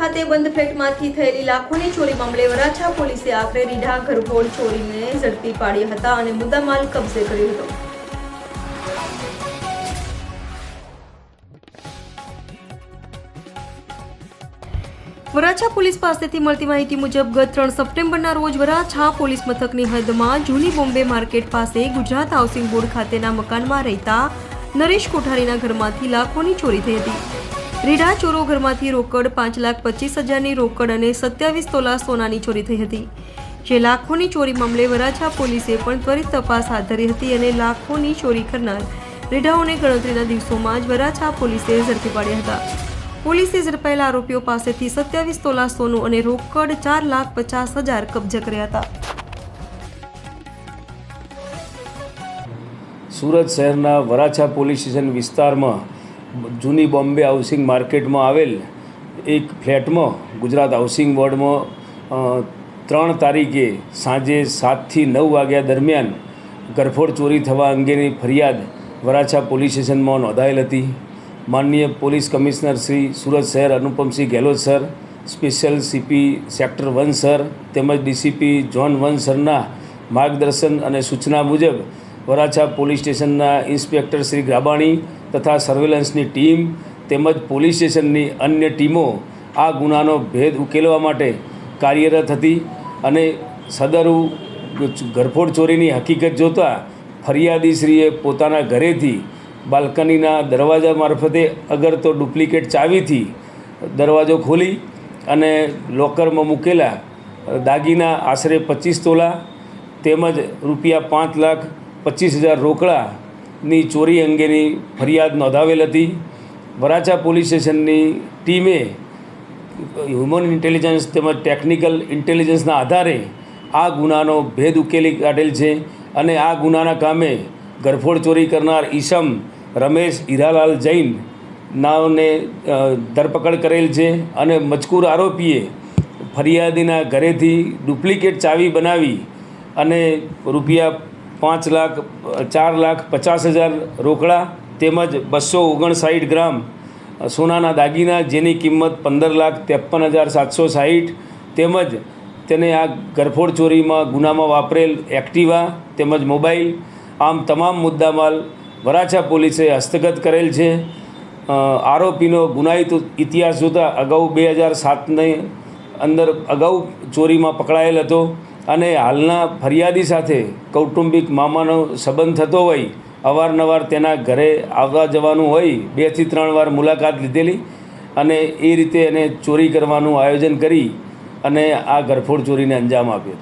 ખાતે બંધ ફ્લેટમાંથી થયેલી લાખોની ચોરી મામલે વરાછા પોલીસે આખરે રીઢા ઘરફોડ ચોરીને ઝડપી પાડ્યા હતા અને મુદ્દામાલ કબજે કર્યો હતો। વરાછા પોલીસ પાસેથી મળતી માહિતી મુજબ ગત 3 સપ્ટેમ્બરના રોજ વરાછા પોલીસ મથકની હદમાં જૂની બોમ્બે માર્કેટ પાસે ગુજરાત હાઉસિંગ બોર્ડ ખાતેના મકાનમાં રહેતા નરેશ કોઠારીના ઘરમાંથી લાખોની ચોરી થઈ હતી। રીઢા ચોરો ઘરમાંથી રોકડ 5,25,000ની રોકડ અને 27 તોલા સોનાની ચોરી થઈ હતી। જે લાખોની ચોરી મામલે વરાછા પોલીસે પણ ત્વરિત તપાસ હાથ ધરી હતી અને લાખોની ચોરી કરનાર રીઢાઓને ગણતરીના દિવસોમાં જ વરાછા પોલીસે ઝડપી પાડ્યા હતા। પોલીસે ઝડપાયેલા આરોપીઓ પાસેથી 27 તોલા સોનું અને રોકડ 4,50,000 કબજે કર્યા હતા। સુરત શહેરના વરાછા પોલીસ સ્ટેશન વિસ્તારમાં જૂની બોમ્બે હાઉસિંગ માર્કેટમાં આવેલ એક ફ્લેટમાં ગુજરાત હાઉસિંગ બોર્ડમાં 3 તારીખે સાંજે 7 થી 9 વાગ્યા દરમિયાન ઘરફોડ ચોરી થવા અંગેની ફરિયાદ વરાછા પોલીસ સ્ટેશનમાં નોંધાયેલ હતી। माननीय पुलिस कमिश्नर श्री सूरत शहर Anupamsingh Gehlot sir, special CP sector 1 sir તેમજ ડીસીપી ઝોન 1 સરના માર્ગદર્શન અને સૂચના મુજબ વરાછા પોલીસ સ્ટેશનના ઇન્સ્પેક્ટર શ્રી ગ્રાબાણી તથા સર્વેલન્સની ટીમ તેમજ પોલીસ સ્ટેશનની અન્ય ટીમો આ ગુનાનો ભેદ ઉકેલવા માટે કાર્યરત હતી અને સદરુ ઘરફોડ ચોરીની હકીકત જોતા ફરિયાદીશ્રીએ પોતાના ઘરેથી બાલ્કનીના દરવાજા મારફતે અગર તો ડુપ્લિકેટ ચાવીથી દરવાજો ખોલી અને લોકરમાં મૂકેલા દાગીના આશરે 25 તોલા તેમજ રૂપિયા 5,25,000 રોકડાની ચોરી અંગેની ફરિયાદ નોંધાવેલ હતી। વરાછા પોલીસ સ્ટેશનની ટીમે હ્યુમન ઇન્ટેલિજન્સ તેમજ ટેકનિકલ ઇન્ટેલિજન્સના આધારે આ ગુનાનો ભેદ ઉકેલી કાઢેલ છે અને આ ગુનાના કામે ઘરફોડ ચોરી કરનાર ઈસમ રમેશ હીરાલાલ જૈન નાઓને ધરપકડ કરેલ છે અને મજકૂર આરોપીએ ફરિયાદીના ઘરેથી ડુપ્લિકેટ ચાવી બનાવી અને રૂપિયા 4,50,000 રોકડા તેમજ 259 ગ્રામ સોનાના દાગીના જેની કિંમત 15,53,760 તેમજ તેને આ ઘરફોડ ચોરીમાં ગુનામાં વાપરેલ એક્ટિવા તેમજ મોબાઈલ આમ તમામ મુદ્દામાલ વરાછા પોલીસે હસ્તગત કરેલ છે। આરોપીનો ગુનાહિત ઇતિહાસ જોતાં અગાઉ 2007ની અંદર અગાઉ ચોરીમાં પકડાયેલ હતો અને હાલના ફરિયાદી સાથે કૌટુંબિક મામાનો સંબંધ થતો હોય અવારનવાર તેના ઘરે આવવા જવાનું હોય 2 થી 3 વાર મુલાકાત લીધેલી અને એ રીતે એને ચોરી કરવાનું આયોજન કરી અને આ ઘરફોડ ચોરીને અંજામ આપ્યો।